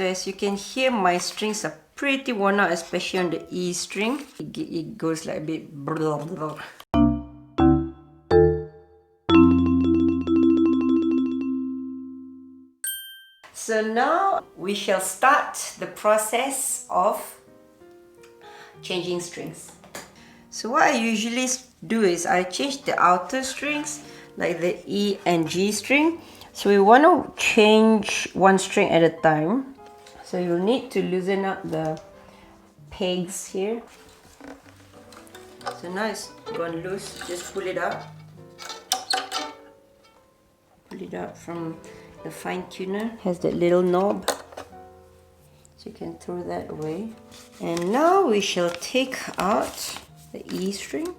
So as you can hear, my strings are pretty worn out, especially on the E string. It goes like a bit blah, blah. So now we shall start the process of changing strings. So what I usually do is I change the outer strings, like the E and G string. So we want to change one string at a time. So you'll need to loosen up the pegs here. So now it's gone loose, just pull it out. Pull it out from the fine tuner. It has that little knob. So you can throw that away. And now we shall take out the E string.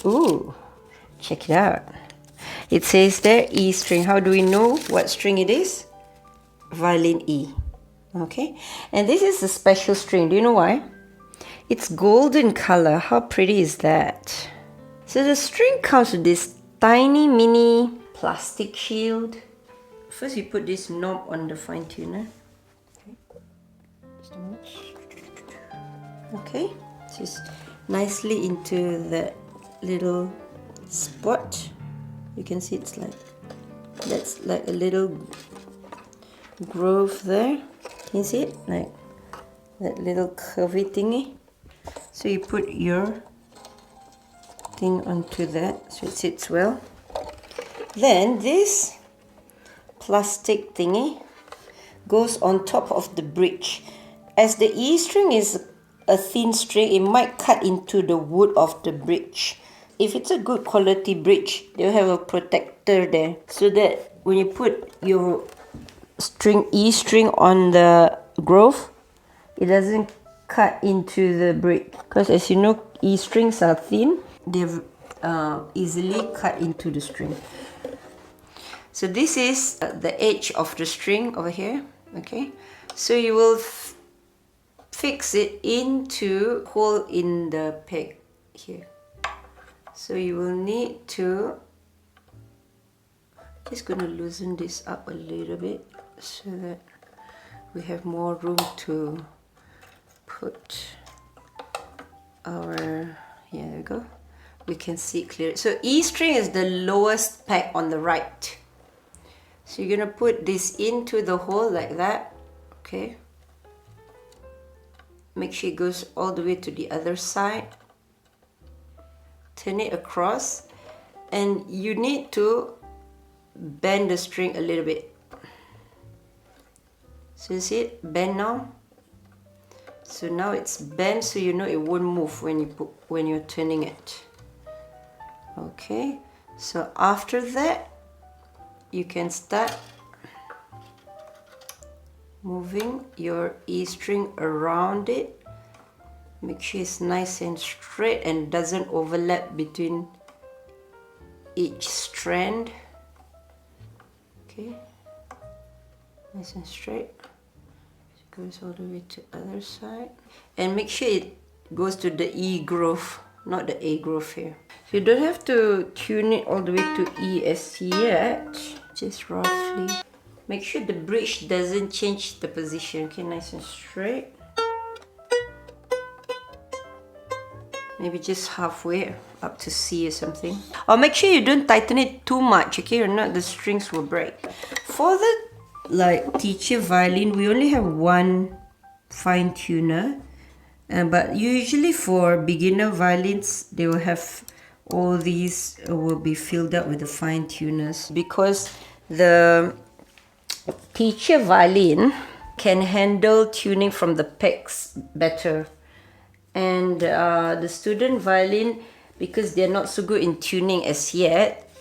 Ooh, check it out. It says there E string. How do we know what string it is? Violin E. Okay, and this is a special string. Do you know why? It's golden color. How pretty is that? So the string comes with this tiny mini plastic shield. First you put this knob on the fine tuner. Okay, just nicely into that little spot. You can see it's like, that's like a little groove there. Can you see it? Like that little curvy thingy. So you put your thing onto that so it sits well. Then this plastic thingy goes on top of the bridge. As the E string is a thin string, it might cut into the wood of the bridge. If it's a good quality bridge, they'll have a protector there so that when you put your E string on the groove, it doesn't cut into the bridge. Because as you know, E strings are thin, they've easily cut into the string. So this is the edge of the string over here. Okay, so you will fix it into hole in the peg here. So you will need to, just gonna loosen this up a little bit so that we have more room to put our, yeah, there we go. We can see clearly. So E string is the lowest peg on the right. So you're gonna put this into the hole like that, okay? Make sure it goes all the way to the other side. Turn it across, and you need to bend the string a little bit. So you see it? Bend now. So now it's bent, so you know it won't move when you're turning it. Okay, so after that, you can start moving your E string around it. Make sure it's nice and straight and doesn't overlap between each strand. Okay, nice and straight. It goes all the way to the other side. And make sure it goes to the E groove, not the A groove here. So you don't have to tune it all the way to E as yet, just roughly. Make sure the bridge doesn't change the position. Okay, nice and straight. Maybe just halfway up to C or something. Or make sure you don't tighten it too much, okay? Or not, the strings will break. For the teacher violin, we only have one fine tuner. But usually for beginner violins, they will have all these will be filled up with the fine tuners. Because the teacher violin can handle tuning from the pegs better. And the student violin, because they're not so good in tuning as yet,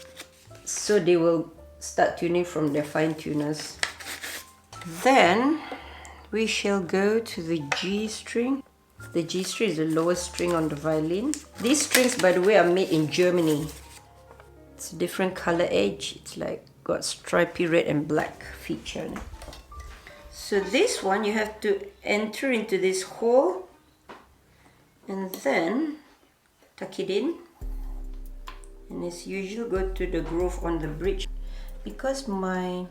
so they will start tuning from their fine tuners. Then we shall go to the G string. The G string is the lowest string on the violin. These strings, by the way, are made in Germany. It's a different color edge. It's like got stripy red and black feature. So this one, you have to enter into this hole and then tuck it in, and as usual go to the groove on the bridge. Because my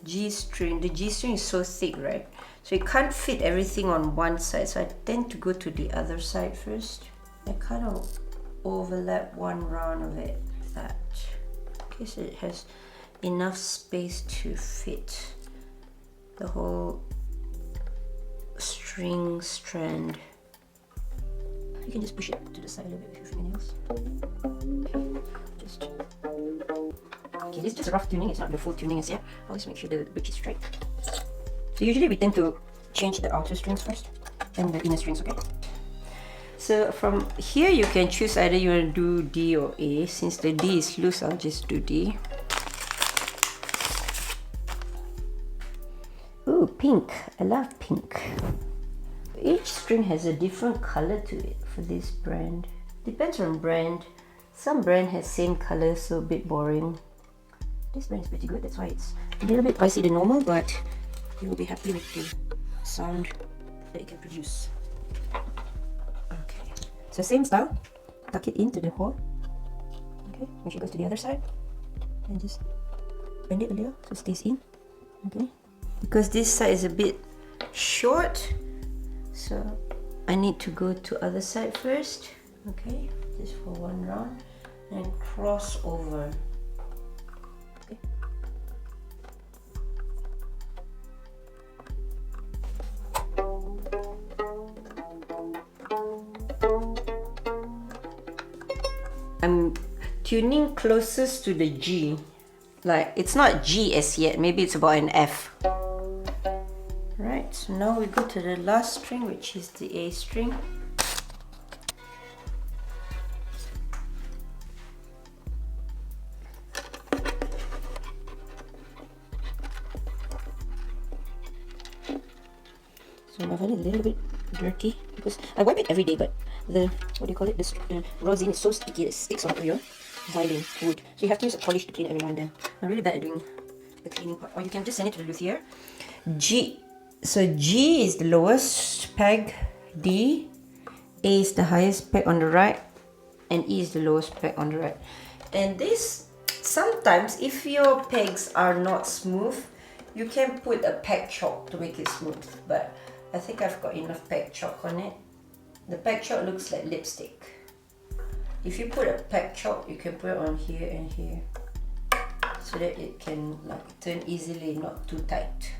G string. The G string is so thick, right? So you can't fit everything on one side. So I tend to go to the other side first. I kind of overlap one round of it like that. Okay, so it has enough space to fit the whole string strand. You can just push it to the side a little bit with your fingernails. Okay, this is just a rough tuning, it's not the full tuning as yet. Always make sure the bridge is straight. So usually we tend to change the outer strings first, and the inner strings, okay? So from here you can choose either you want to do D or A. Since the D is loose, I'll just do D. Ooh, pink. I love pink. Each string has a different color to it for this brand. Depends on brand. Some brand has same color, so a bit boring. This brand is pretty good, that's why it's a little bit pricey than normal, but you will be happy with the sound that it can produce. Okay, so same style, tuck it into the hole. Okay, when she goes to the other side, and just bend it a little so it stays in. Okay, because this side is a bit short, so I need to go to other side first. Okay, just for one round and cross over. Okay. I'm tuning closest to the G. Like, it's not G as yet, maybe it's about an F. Right, so now we go to the last string, which is the A string. So I find it a little bit dirty because I wipe it every day, but the, what do you call it, the rosin is so sticky it sticks onto your violin wood. So you have to use a polish to clean every now and then. I'm really bad at doing the cleaning part. Or you can just send it to the luthier. G. So G is the lowest peg, D, A is the highest peg on the right, and E is the lowest peg on the right. And this, sometimes if your pegs are not smooth, you can put a peg chalk to make it smooth, but I think I've got enough peg chalk on it. The peg chalk looks like lipstick. If you put a peg chalk, you can put it on here and here, so that it can like turn easily, not too tight.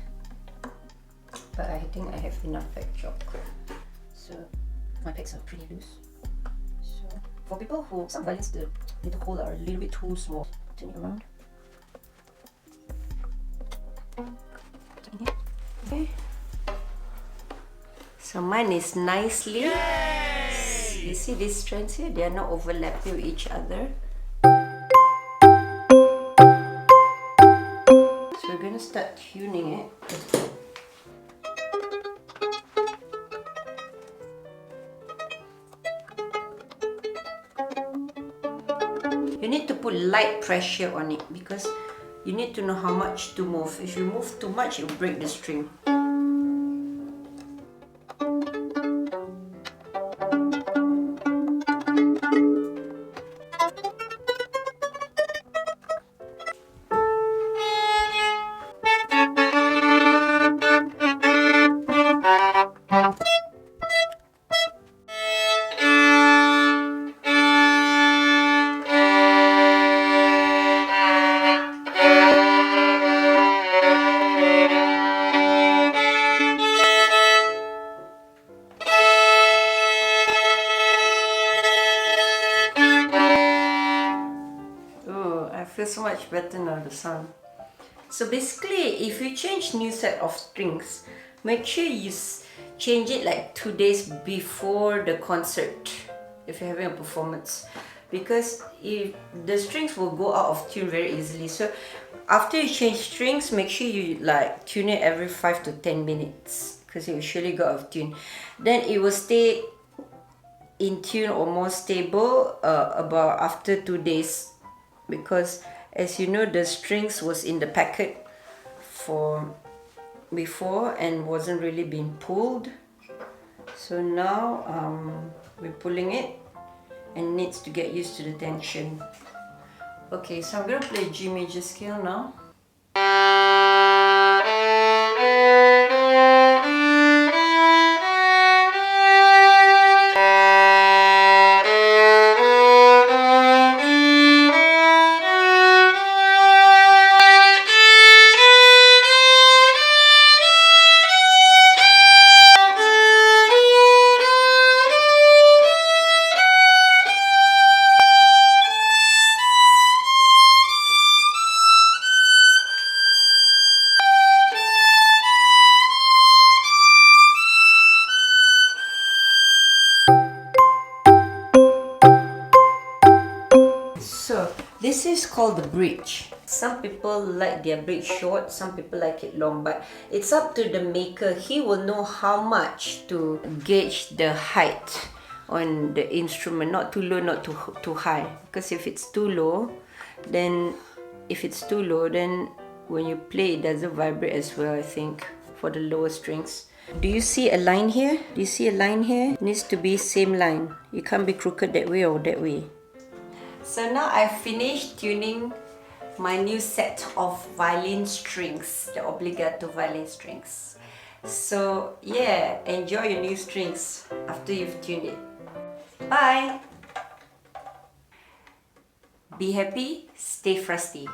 But I think I have enough peg chalk. So my pegs are pretty loose. So for people who, some violins, the little holes are a little bit too small. Turn it around. Okay. So mine is nicely. Yay! You see these strands here? They are not overlapping with each other. So we're gonna start tuning it. You need to put light pressure on it because you need to know how much to move. If you move too much, it will break the string. So much better now, the sound. So basically, if you change new set of strings, make sure you change it like 2 days before the concert if you're having a performance, because if the strings will go out of tune very easily. So after you change strings, make sure you like tune it every 5 to 10 minutes because it will surely go out of tune. Then it will stay in tune or more stable about after 2 days, because as you know, the strings was in the packet for before and wasn't really being pulled. So now we're pulling it and needs to get used to the tension. Okay, so I'm gonna play G major scale now. is called the bridge. Some people like their bridge short, some people like it long, but it's up to the maker. He will know how much to gauge the height on the instrument, not too low, not too high. Because if it's too low, then when you play, it doesn't vibrate as well, I think, for the lower strings. Do you see a line here? Do you see a line here? It needs to be same line. It can't be crooked that way or that way. So now I've finished tuning my new set of violin strings, the obbligato violin strings. So yeah, enjoy your new strings after you've tuned it. Bye! Be happy, stay frusty.